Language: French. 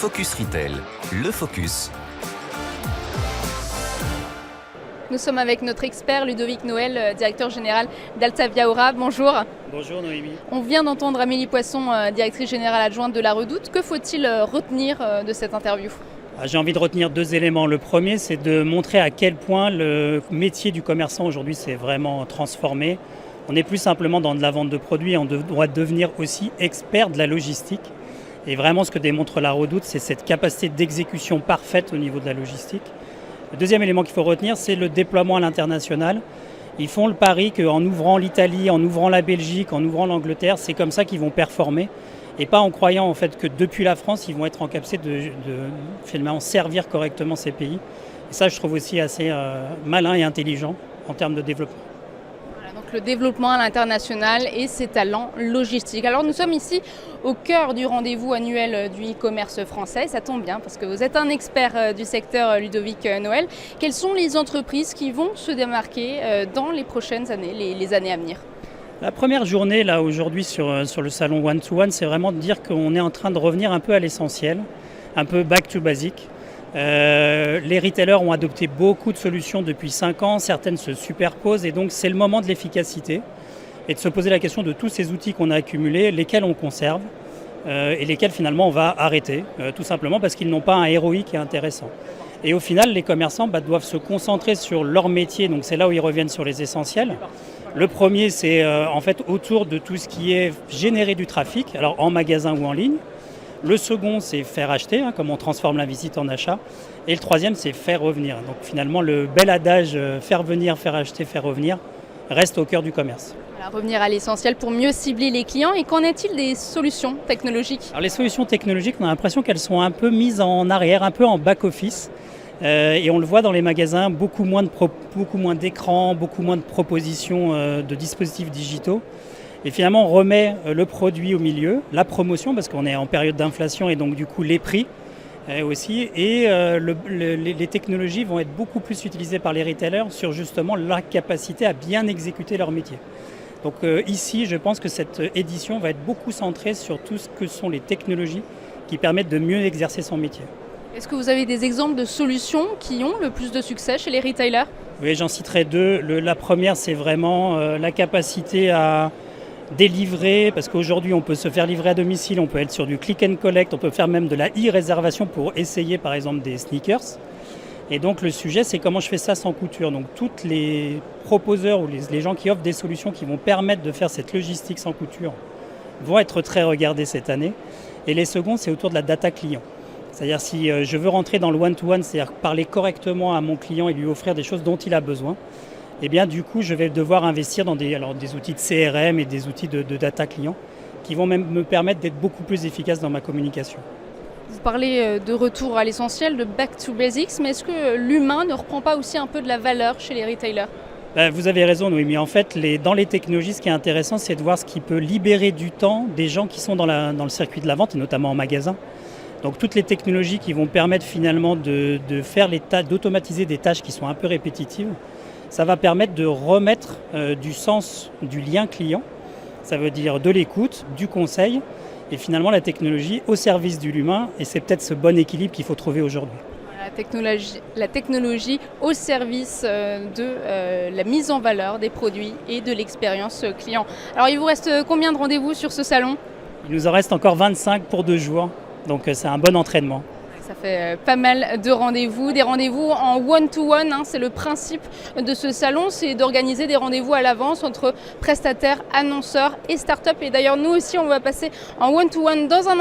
Focus Retail, le focus. Nous sommes avec notre expert Ludovic Noël, directeur général d'Altavia Aura. Bonjour. Bonjour Noémie. On vient d'entendre Amélie Poisson, directrice générale adjointe de la Redoute. Que faut-il retenir de cette interview ? J'ai envie de retenir deux éléments. Le premier, c'est de montrer à quel point le métier du commerçant aujourd'hui s'est vraiment transformé. On n'est plus simplement dans de la vente de produits, on doit devenir aussi expert de la logistique. Et vraiment, ce que démontre la Redoute, c'est cette capacité d'exécution parfaite au niveau de la logistique. Le deuxième élément qu'il faut retenir, c'est le déploiement à l'international. Ils font le pari qu'en ouvrant l'Italie, en ouvrant la Belgique, en ouvrant l'Angleterre, c'est comme ça qu'ils vont performer. Et pas en croyant en fait que depuis la France, ils vont être en capacité de finalement servir correctement ces pays. Et ça, je trouve aussi assez malin et intelligent en termes de développement. Donc le développement à l'international et ses talents logistiques. Alors nous sommes ici au cœur du rendez-vous annuel du e-commerce français. Ça tombe bien parce que vous êtes un expert du secteur, Ludovic Noël. Quelles sont les entreprises qui vont se démarquer dans les prochaines années, les années à venir ? La première journée là aujourd'hui sur le salon One to One, c'est vraiment de dire qu'on est en train de revenir un peu à l'essentiel, un peu back to basic. Les retailers ont adopté beaucoup de solutions depuis 5 ans, certaines se superposent et donc c'est le moment de l'efficacité et de se poser la question de tous ces outils qu'on a accumulés, lesquels on conserve et lesquels finalement on va arrêter, tout simplement parce qu'ils n'ont pas un ROI qui est intéressant. Et au final, les commerçants doivent se concentrer sur leur métier, donc c'est là où ils reviennent sur les essentiels. Le premier, c'est en fait autour de tout ce qui est générer du trafic, alors en magasin ou en ligne. Le second, c'est faire acheter, comme on transforme la visite en achat. Et le troisième, c'est faire revenir. Donc finalement, le bel adage faire venir, faire acheter, faire revenir reste au cœur du commerce. Voilà, revenir à l'essentiel pour mieux cibler les clients. Et qu'en est-il des solutions technologiques ? Alors les solutions technologiques, on a l'impression qu'elles sont un peu mises en arrière, un peu en back-office. Et on le voit dans les magasins, beaucoup moins d'écrans, beaucoup moins de propositions de dispositifs digitaux. Et finalement, on remet le produit au milieu, la promotion, parce qu'on est en période d'inflation et donc du coup les prix aussi. Et les technologies vont être beaucoup plus utilisées par les retailers sur justement la capacité à bien exécuter leur métier. Donc ici, je pense que cette édition va être beaucoup centrée sur tout ce que sont les technologies qui permettent de mieux exercer son métier. Est-ce que vous avez des exemples de solutions qui ont le plus de succès chez les retailers ? Oui, j'en citerai deux. La première, c'est vraiment la capacité à délivrer, parce qu'aujourd'hui on peut se faire livrer à domicile, on peut être sur du click and collect, on peut faire même de la e-réservation pour essayer par exemple des sneakers. Et donc le sujet, c'est comment je fais ça sans couture. Donc tous les proposeurs ou les gens qui offrent des solutions qui vont permettre de faire cette logistique sans couture vont être très regardés cette année. Et les seconds, c'est autour de la data client. C'est-à-dire si je veux rentrer dans le one-to-one, c'est-à-dire parler correctement à mon client et lui offrir des choses dont il a besoin, et bien du coup je vais devoir investir dans des outils de CRM et des outils de data client qui vont même me permettre d'être beaucoup plus efficace dans ma communication. Vous parlez de retour à l'essentiel, de back to basics, mais est-ce que l'humain ne reprend pas aussi un peu de la valeur chez les retailers ? Vous avez raison, oui, mais en fait, dans les technologies, ce qui est intéressant, c'est de voir ce qui peut libérer du temps des gens qui sont dans le circuit de la vente, et notamment en magasin. Donc toutes les technologies qui vont permettre finalement d'automatiser des tâches qui sont un peu répétitives, ça va permettre de remettre du sens du lien client, ça veut dire de l'écoute, du conseil, et finalement la technologie au service de l'humain, et c'est peut-être ce bon équilibre qu'il faut trouver aujourd'hui. La technologie au service de la mise en valeur des produits et de l'expérience client. Alors il vous reste combien de rendez-vous sur ce salon ? Il nous en reste encore 25 pour 2 jours, donc c'est un bon entraînement. Ça fait pas mal de rendez-vous, des rendez-vous en one-to-one, c'est le principe de ce salon, c'est d'organiser des rendez-vous à l'avance entre prestataires, annonceurs et start-up. Et d'ailleurs nous aussi on va passer en one-to-one dans un